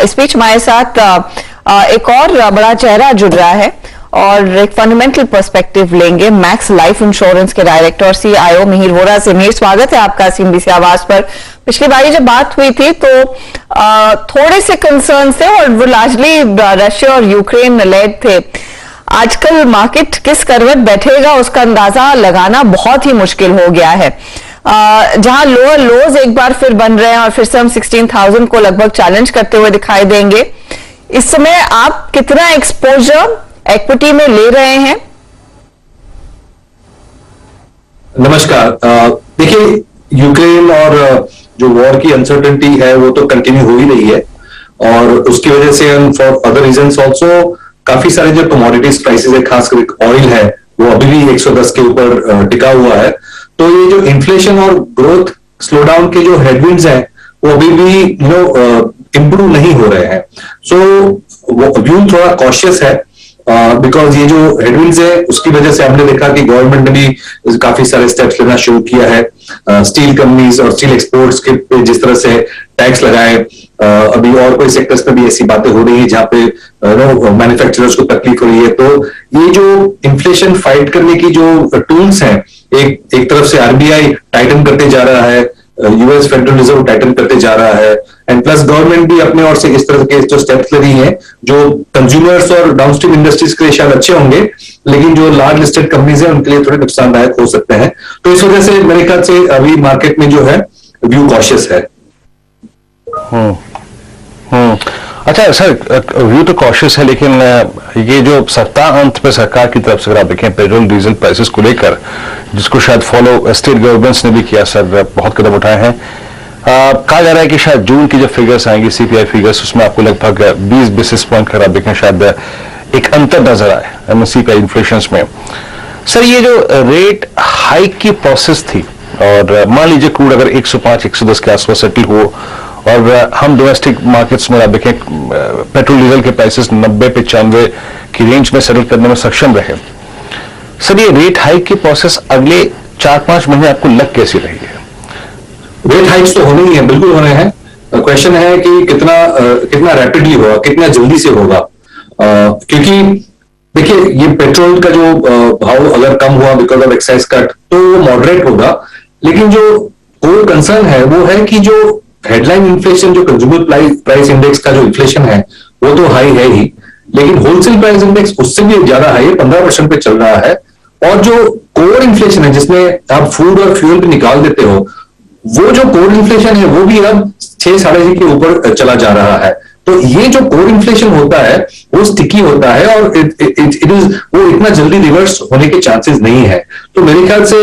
इस बीच हमारे साथ एक और बड़ा चेहरा जुड़ रहा है और एक फंडामेंटल पर्सपेक्टिव लेंगे मैक्स लाइफ इंश्योरेंस के डायरेक्टर और सीईओ मिहिर वोरा से। मिहिर, स्वागत है आपका सीएनबीसी आवाज पर। पिछली बारी जब बात हुई थी तो थोड़े से कंसर्न थे और वो लार्जली रशिया और यूक्रेन लेड थे। आजकल मार्केट किस करवट बैठेगा उसका अंदाजा लगाना बहुत ही मुश्किल हो गया है। जहां लोअर लोज एक बार फिर बन रहे हैं और फिर से हम 16,000 को लगभग चैलेंज करते हुए दिखाई देंगे। इस समय आप कितना एक्सपोजर इक्विटी में ले रहे हैं? नमस्कार। देखिए, यूक्रेन और जो वॉर की अनसर्टेनिटी है वो तो कंटिन्यू हो ही रही है और उसकी वजह से हम फॉर अदर रीजंस ऑल्सो काफी सारे जो कमोडिटीज प्राइसेस है, खासकर ऑयल है, वो अभी भी 110 के ऊपर टिका हुआ है। तो ये जो इन्फ्लेशन और ग्रोथ स्लोडाउन के जो हेडविंड्स हैं वो अभी भी इम्प्रूव नहीं हो रहे हैं। सो व्यू थोड़ा कॉशियस है बिकॉज ये जो हेडविंड्स है उसकी वजह से हमने देखा कि गवर्नमेंट ने भी काफी सारे स्टेप्स लेना शुरू किया है। स्टील कंपनीज और स्टील एक्सपोर्ट्स के पे जिस तरह से टैक्स लगाए, अभी और कोई सेक्टर्स में भी ऐसी बातें हो रही है जहां पे मैन्युफैक्चरर्स को तकलीफ हो रही है। तो ये जो इन्फ्लेशन फाइट करने की जो टूल्स हैं, एक तरफ से आरबीआई टाइटन करते जा रहा है, यूएस फेडरल रिजर्व टाइटन करते जा रहा है, एंड प्लस गवर्नमेंट भी अपने ओर से इस तरह के जो स्टेप्स ले रही है जो कंज्यूमर्स और डाउनस्ट्रीम इंडस्ट्रीज के लिए शायद अच्छे होंगे, लेकिन जो लार्ज लिस्टेड कंपनीज हैं उनके लिए थोड़े नुकसानदायक हो सकते हैं। तो इस वजह से मेरे ख्याल से अभी मार्केट में जो है व्यू कॉशियस है। अच्छा सर, व्यू तो कॉशियस है, लेकिन ये जो सप्ताह अंत में सरकार की तरफ से अगर आप देखें पेट्रोल डीजल प्राइसेस को लेकर, जिसको शायद फॉलो स्टेट गवर्नमेंट्स ने भी किया, सर बहुत कदम उठाए हैं। कहा जा रहा है कि शायद जून की जो फिगर्स आएंगी सीपीआई फिगर्स, उसमें आपको लगभग 20 बेसिस पॉइंट अगर आप देखें शायद एक अंतर नजर आए सीपीआई इन्फ्लेशन में। सर, ये जो रेट हाइक की प्रोसेस थी और मान लीजिए क्रूड अगर 105-110 के आसपास सेटल हो और हम डोमेस्टिक मार्केट्स में आप देखें पेट्रोल डीजल के प्राइसेस 90-95 की रेंज में सेटल करने में सक्षम रहे, सर ये रेट हाइक की प्रोसेस अगले 4-5 महीने आपको लग कैसी रही है? रेट हाइक्स तो होने ही है, बिल्कुल होने हैं। क्वेश्चन है कि कितना रैपिडली होगा, कितना जल्दी से होगा। क्योंकि देखिए, ये पेट्रोल का जो भाव अगर कम हुआ बिकॉज ऑफ एक्साइज कट तो वो मॉडरेट होगा, लेकिन जो कोर कंसर्न है वो है कि जो हेडलाइन इन्फ्लेशन, जो कंज्यूमर प्राइस इंडेक्स का जो इन्फ्लेशन है वो तो हाई है ही, लेकिन होलसेल प्राइस इंडेक्स उससे भी ज्यादा हाई है, 15% पे चल रहा है। और जो कोर इन्फ्लेशन है जिसमें आप फूड और फ्यूल पे निकाल देते हो, वो जो कोर इन्फ्लेशन है वो भी अब 6-6.5 के ऊपर चला जा रहा है। तो ये जो कोर इन्फ्लेशन होता है वो स्टिकी होता है और इट इज वो इतना जल्दी रिवर्स होने के चांसेस नहीं है। तो मेरे ख्याल से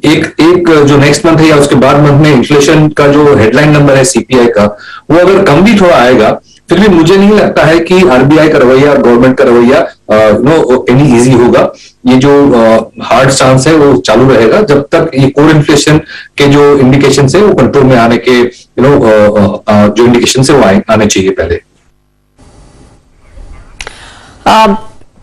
एक जो नेक्स्ट मंथ है या उसके बाद मंथ में इन्फ्लेशन का जो हेडलाइन नंबर है सीपीआई का, वो अगर कम भी थोड़ा आएगा, फिर भी मुझे नहीं लगता है कि आरबीआई का रवैया, गवर्नमेंट का रवैया एनी इजी होगा। ये जो हार्ड चांस है वो चालू रहेगा जब तक ये कोर इन्फ्लेशन के जो इंडिकेशन है वो कंट्रोल में आने के जो इंडिकेशन है वो आने चाहिए पहले।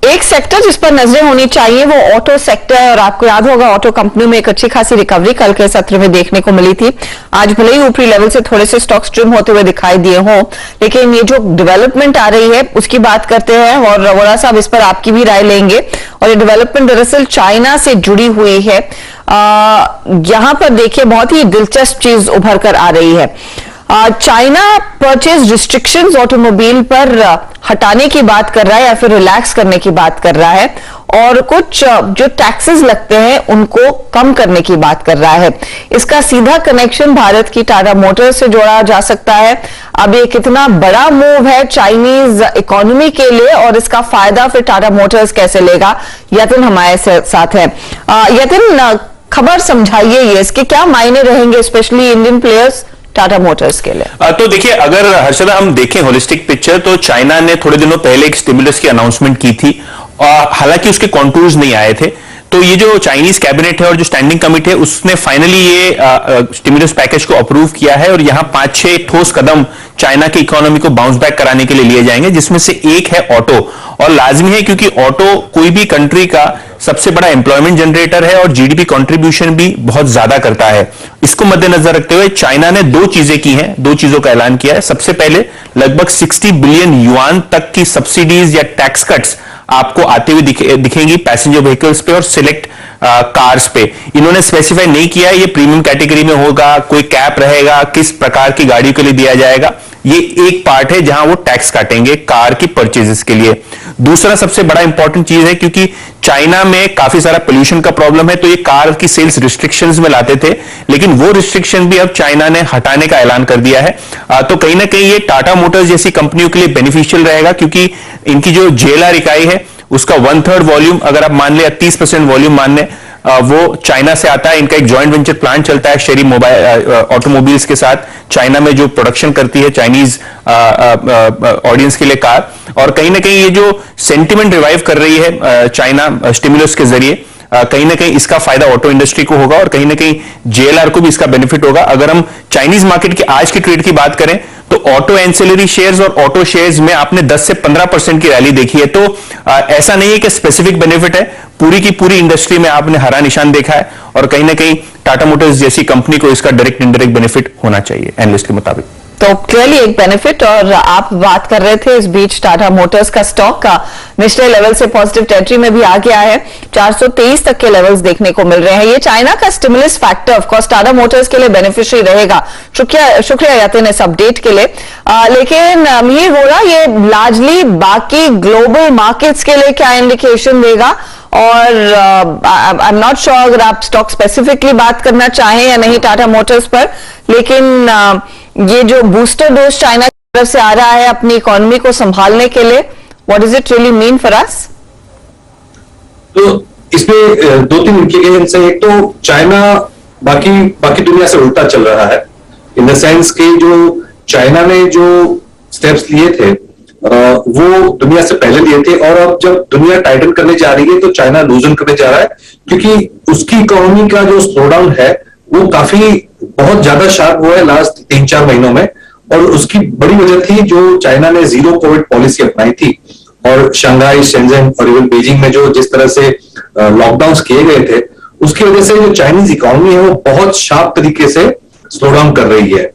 एक सेक्टर जिस पर नजरें होनी चाहिए वो ऑटो सेक्टर है और आपको याद होगा ऑटो कंपनियों में एक अच्छी खासी रिकवरी कल के सत्र में देखने को मिली थी। आज भले ही ऊपरी लेवल से थोड़े से स्टॉक ट्रिम होते हुए दिखाई दिए हों, लेकिन ये जो डेवलपमेंट आ रही है उसकी बात करते हैं और वोरा साहब इस पर आपकी भी राय लेंगे। और ये डेवलपमेंट दरअसल चाइना से जुड़ी हुई है। यहां पर देखिए बहुत ही दिलचस्प चीज उभर कर आ रही है। चाइना परचेज रिस्ट्रिक्शंस ऑटोमोबाइल पर हटाने की बात कर रहा है या फिर रिलैक्स करने की बात कर रहा है और कुछ जो टैक्सेस लगते हैं उनको कम करने की बात कर रहा है। इसका सीधा कनेक्शन भारत की टाटा मोटर्स से जोड़ा जा सकता है। अब ये कितना बड़ा मूव है चाइनीज इकोनॉमी के लिए और इसका फायदा फिर टाटा मोटर्स कैसे लेगा, यतिन हमारे साथ है। यतिन, खबर समझाइए, ये इसके क्या मायने रहेंगे specially Indian players Tata Motors के लिए? तो देखिए, अगर हर्षदा हम देखें होलिस्टिक पिक्चर, तो चाइना ने थोड़े दिनों पहले एक स्टिमुलस की अनाउंसमेंट की थी, हालांकि उसके कॉन्टूर्स नहीं आए थे। तो ये जो चाइनीज कैबिनेट है और जो स्टैंडिंग कमेटी है उसने फाइनली ये स्टिमुलस पैकेज को अप्रूव किया है और यहां 5-6 ठोस कदम चाइना की इकोनॉमी को बाउंस बैक कराने के लिए लिए जाएंगे, जिसमें से एक है ऑटो। और लाजमी है क्योंकि ऑटो कोई भी कंट्री का सबसे बड़ा एम्प्लॉयमेंट जनरेटर है और जीडीपी कंट्रीब्यूशन भी बहुत ज्यादा करता है। इसको मद्देनजर रखते हुए चाइना ने 2 चीजें की हैं, 2 चीजों का ऐलान किया है। सबसे पहले लगभग 60 बिलियन युआन तक की सब्सिडीज या टैक्स कट्स आपको आते हुए दिखेंगी पैसेंजर व्हीकल्स पे और सिलेक्ट कार्स पे। इन्होंने स्पेसिफाई नहीं किया है ये प्रीमियम कैटेगरी में होगा, कोई कैप रहेगा, किस प्रकार की गाड़ियों के लिए दिया जाएगा। ये एक पार्ट है जहां वो टैक्स काटेंगे कार की परचेजेस के लिए। दूसरा सबसे बड़ा इंपॉर्टेंट चीज है क्योंकि चाइना में काफी सारा पोल्यूशन का प्रॉब्लम है, तो ये कार की सेल्स रिस्ट्रिक्शंस में लाते थे, लेकिन वो रिस्ट्रिक्शन भी अब चाइना ने हटाने का ऐलान कर दिया है। तो कहीं ना कहीं ये टाटा मोटर्स जैसी कंपनियों के लिए बेनिफिशियल रहेगा क्योंकि इनकी जो जेएलआर इकाई है उसका 1/3 वॉल्यूम अगर आप मान ले, 30% वॉल्यूम मान ले, वो चाइना से आता है। इनका एक जॉइंट वेंचर प्लांट चलता है शेरी मोबाइल ऑटोमोबाइल्स के साथ, चाइना में जो प्रोडक्शन करती है चाइनीज ऑडियंस के लिए कार। और कहीं ना कहीं ये जो सेंटिमेंट रिवाइव कर रही है चाइना स्टिमुलस के जरिए, कहीं ना कहीं इसका फायदा ऑटो इंडस्ट्री को होगा और कहीं ना कहीं जेएलआर को भी इसका बेनिफिट होगा। अगर हम चाइनीज मार्केट की आज की ट्रेड की बात करें तो ऑटो एंसिलरी शेयर्स और ऑटो शेयर्स में आपने 10 से 15% की रैली देखी है। तो ऐसा नहीं है कि स्पेसिफिक बेनिफिट है, पूरी की पूरी इंडस्ट्री में आपने हरा निशान देखा है और कहीं ना कहीं टाटा मोटर्स जैसी कंपनी को इसका डायरेक्ट इनडायरेक्ट बेनिफिट होना चाहिए एनालिस्ट के मुताबिक। तो क्लियरली एक बेनिफिट। और आप बात कर रहे थे इस बीच टाटा मोटर्स का स्टॉक का निचले लेवल से पॉजिटिव टेरिटरी में भी आ गया है, 423 तक के लेवल्स देखने को मिल रहे हैं। ये चाइना का stimulus factor of course Tata Motors के लिए बेनिफिशियरी रहेगा। शुक्रिया यातिन इस अपडेट के लिए। लेकिन मीर बोला ये लार्जली बाकी ग्लोबल मार्केट्स के लिए क्या इंडिकेशन देगा? और आई एम नॉट श्योर अगर आप स्टॉक स्पेसिफिकली बात करना चाहें या नहीं टाटा मोटर्स पर, लेकिन ये जो बूस्टर डोज चाइना की तरफ से आ रहा है अपनी इकोनॉमी को संभालने के लिए, what does it really mean for us? तो इसमें 2-3 इम्प्लीकेशंस है। एक तो चाइना बाकी दुनिया से उल्टा चल रहा है, इन द सेंस कि जो चाइना ने जो स्टेप्स लिए थे वो दुनिया से पहले लिए थे और अब जब दुनिया टाइटन करने जा रही है तो चाइना लूजन करने जा रहा है क्योंकि उसकी इकोनॉमी का जो स्लोडाउन है वो बहुत ज्यादा शार्प हुआ है लास्ट 3-4 महीनों में। और उसकी बड़ी वजह थी जो चाइना ने जीरो कोविड पॉलिसी अपनाई थी और शंघाई, शेंजन और इवन बीजिंग में जो जिस तरह से लॉकडाउन किए गए थे उसकी वजह से जो चाइनीज इकोनॉमी है वो बहुत शार्प तरीके से स्लो डाउन कर रही है।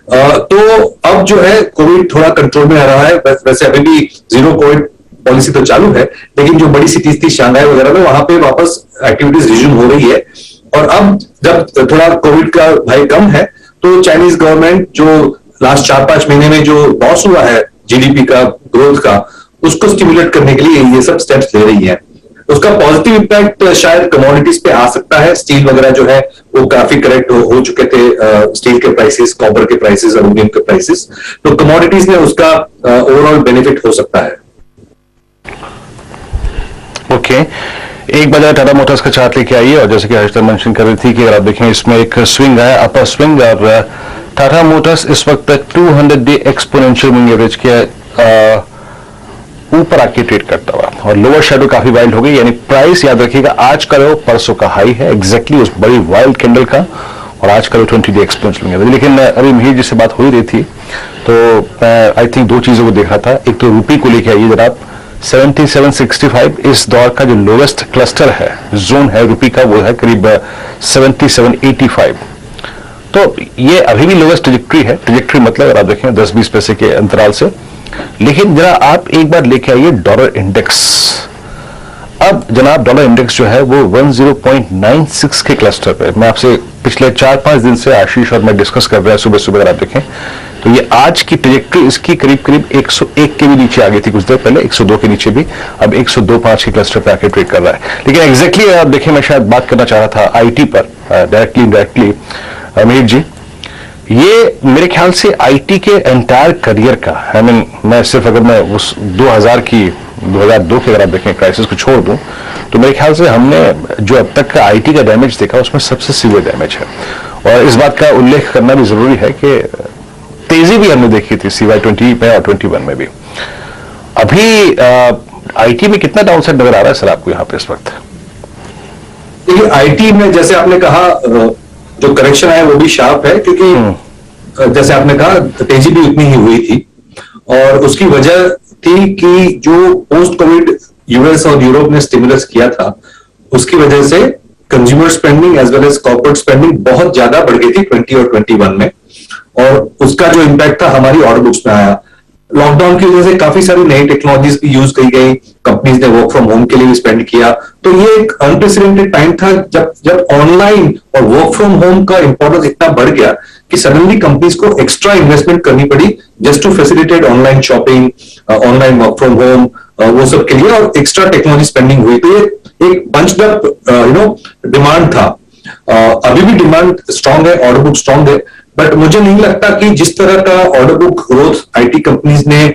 तो अब जो है कोविड थोड़ा कंट्रोल में आ रहा है। वैसे अभी भी जीरो कोविड पॉलिसी तो चालू है, लेकिन जो बड़ी सिटीज थी शंघाई वगैरह में वहां पे वापस एक्टिविटीज रिज्यूम हो रही है। और अब जब थोड़ा कोविड का भय कम है तो चाइनीज गवर्नमेंट जो लास्ट 4-5 महीने में जो लॉस हुआ है जीडीपी का, ग्रोथ का, उसको स्टिमुलेट करने के लिए ये सब स्टेप्स ले रही है। उसका पॉजिटिव इंपैक्ट शायद कमोडिटीज पे आ सकता है। स्टील वगैरह जो है वो काफी करेक्ट हो चुके थे, स्टील के प्राइसेस, कॉपर के प्राइसेस, एल्यूमिनियम के प्राइसेस, तो कमोडिटीज में उसका ओवरऑल बेनिफिट हो सकता है। ओके, एक बार टाटा मोटर्स का चार्ट लेके आइए और जैसे कि हर्षिता मेंशन कर रही थी कि अगर आप देखें इसमें एक स्विंग है, अपर स्विंग, और टाटा मोटर्स इस वक्त 200 डे एक्सपोनेंशियल मूविंग एवरेज के ऊपर आके ट्रेड करता हुआ और लोअर शेडो काफी वाइल्ड हो गई। यानी प्राइस याद रखिएगा आज का लो परसों का हाई है एग्जैक्टली उस बड़ी वाइल्ड कैंडल का, और आज का लो 20 डे एक्सपोनेंशियल मूविंग एवरेज। लेकिन अभी मिहिर जी से बात हो ही रही थी तो आई थिंक 2 चीजों को देखा था। एक तो रुपये को लेके आइए जरा आप, 7765 इस दौर का जो लोवेस्ट क्लस्टर है, जोन है रुपये का, वो है करीब 7785। तो ये अभी भी लोवेस्ट ट्रेजेक्ट्री है। ट्रेजेक्ट्री मतलब अगर आप देखें 10-20 पैसे के अंतराल से। लेकिन जरा आप एक बार लेके आइए डॉलर इंडेक्स। अब जनाब डॉलर इंडेक्स जो है वो 10.96 के क्लस्टर पे, मैं आपसे पिछले 4-5 दिन से आशीष और मैं डिस्कस कर रहे हैं सुबह सुबह, अगर आप देखें तो ये आज की ट्रेजेक्ट्री इसकी करीब करीब 101 के भी नीचे आ गई थी कुछ देर पहले, 102 के नीचे भी, अब 102.5 के क्लस्टर पे आके ट्रेड कर रहा है। लेकिन एग्जैक्टली आप देखें, मैं शायद बात करना चाह रहा था आईटी पर डायरेक्टली इनडायरेक्टली। अमीर जी, ये मेरे ख्याल से आईटी के एंटायर करियर का, आई मीन मैं सिर्फ अगर मैं उस 2002 के अगर आप देखें क्राइसिस को छोड़ दूं तो मेरे ख्याल से हमने जो अब तक का आईटी का डैमेज देखा उसमें सबसे सीवियर डैमेज है। और इस बात का उल्लेख करना भी जरूरी है कि तेजी भी हमने देखी थी CY 20 में और 21 में भी। अभी आईटी में कितना डाउनसाइड नजर आ रहा है सर आपको यहाँ पे इस वक्त? देखिए आईटी में जैसे आपने कहा जो करेक्शन है वो भी शार्प है, क्योंकि जैसे आपने कहा तेजी भी उतनी ही हुई थी, और उसकी वजह थी कि जो पोस्ट कोविड यूएस और यूरोप ने स्टिमुलस किया था, उसकी वजह से consumer spending as well as corporate spending बहुत ज्यादा बढ़ गई थी 20 और 21 में, और उसका जो इम्पैक्ट था हमारी ऑर्डर बुक्स में आया। लॉकडाउन की वजह से काफी सारी नई टेक्नोलॉजीज भी यूज की गई, कंपनीज ने वर्क फ्रॉम होम के लिए भी स्पेंड किया, तो ये एक अनप्रेसिडेंटेड टाइम था जब ऑनलाइन और वर्क फ्रॉम होम का इंपॉर्टेंस इतना बढ़ गया कि सडनली कंपनीज को एक्स्ट्रा इन्वेस्टमेंट करनी पड़ी just to facilitate online shopping, online work from home, वो सब के लिए, और एक्स्ट्रा टेक्नोलॉजी स्पेंडिंग हुई, तो ये एक बंच्ड अप डिमांड था। अभी भी डिमांड स्ट्रांग है, ऑर्डर बुक स्ट्रांग है, बट मुझे नहीं लगता कि जिस तरह का order book growth IT companies ने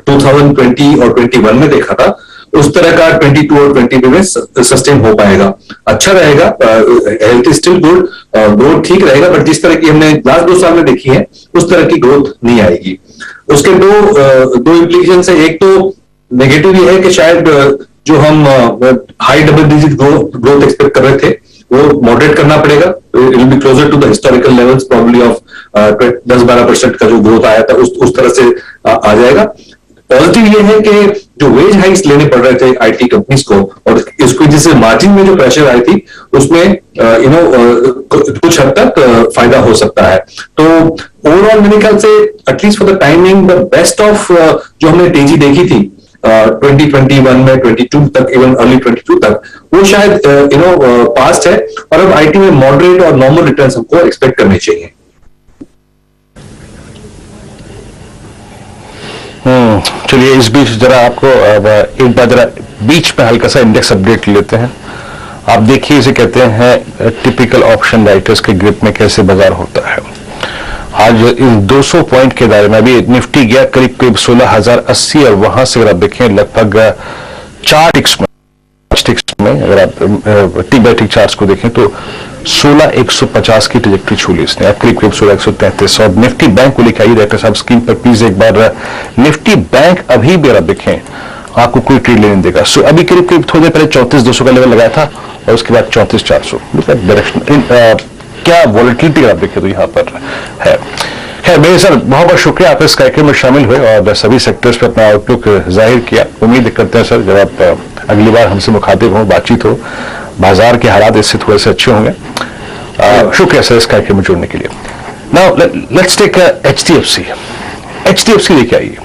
2020 और 21 में देखा था, उस तरह का 22 और 23 में सस्टेन हो पाएगा। अच्छा रहेगा, health is still good, growth ठीक रहेगा, बट जिस तरह की हमने लास्ट 2 साल में देखी है उस तरह की ग्रोथ नहीं आएगी। उसके दो इम्प्लीकेशन है। एक तो नेगेटिव ये है कि शायद जो हम high double digit growth expect कर रहे थे वो मॉडरेट करना पड़ेगा। It will be closer to the historical levels probably of 10-12% का जो ग्रोथ आया था उस तरह से आ जाएगा। पॉजिटिव ये है कि जो वेज हाइक्स लेने पड़ रहे थे आईटी कंपनीज को, और इसको जिससे मार्जिन में जो प्रेशर आई थी उसमें कुछ हद तक फायदा हो सकता है। तो ओवरऑल मेरे ख्याल से at least for the timing the best of जो हमने तेजी देखी थी 2021 में 22 तक, इवन अर्ली 22 तक, वो शायद पास्ट है, और अब आईटी में मॉडरेट और नॉर्मल रिटर्न्स हमको एक्सपेक्ट करने चाहिए। चलिए इस बीच जरा आपको एक बार जरा बीच में हल्का सा इंडेक्स अपडेट लेते हैं। आप देखिए, इसे कहते हैं टिपिकल ऑप्शन राइटर्स के ग्रिप में कैसे बाजार होता है। आज इन 200 पॉइंट के दायरे में अभी निफ्टी गया करीब करीब 16,080, और वहां से अगर आप देखें लगभग 4 टिक्स में अगर आप टिक बाय टिक चार्ट्स को देखें तो 16,150 की ट्रैजेक्टरी छू ली इसने, अब करीब करीब 16,133। और निफ्टी बैंक को लेकर आइए डायरेक्टर साहब स्क्रीन पर प्लीज एक बार। निफ्टी बैंक अभी भी आप देखें आपको कोई ट्रेड लेने देगा। सो अभी करीब करीब थोड़ी देर पहले 34,200 का लेवल लगाया था, और उसके बाद 34,400। डायरेक्शन क्या वॉलेटिलिटी आप देखें तो यहाँ पर है। खैर मेरे सर बहुत बहुत शुक्रिया, आप इस कार्यक्रम में शामिल हुए और सभी सेक्टर्स पर अपना आउटलुक जाहिर किया। उम्मीद करते हैं सर जब आप अगली बार हमसे मुखातिब हो, बातचीत हो, बाजार के हालात इससे थोड़े से अच्छे होंगे। शुक्रिया सर इस कार्यक्रम में जुड़ने के लिए। नाउ लेट्स टेक HDFC लेके आइए।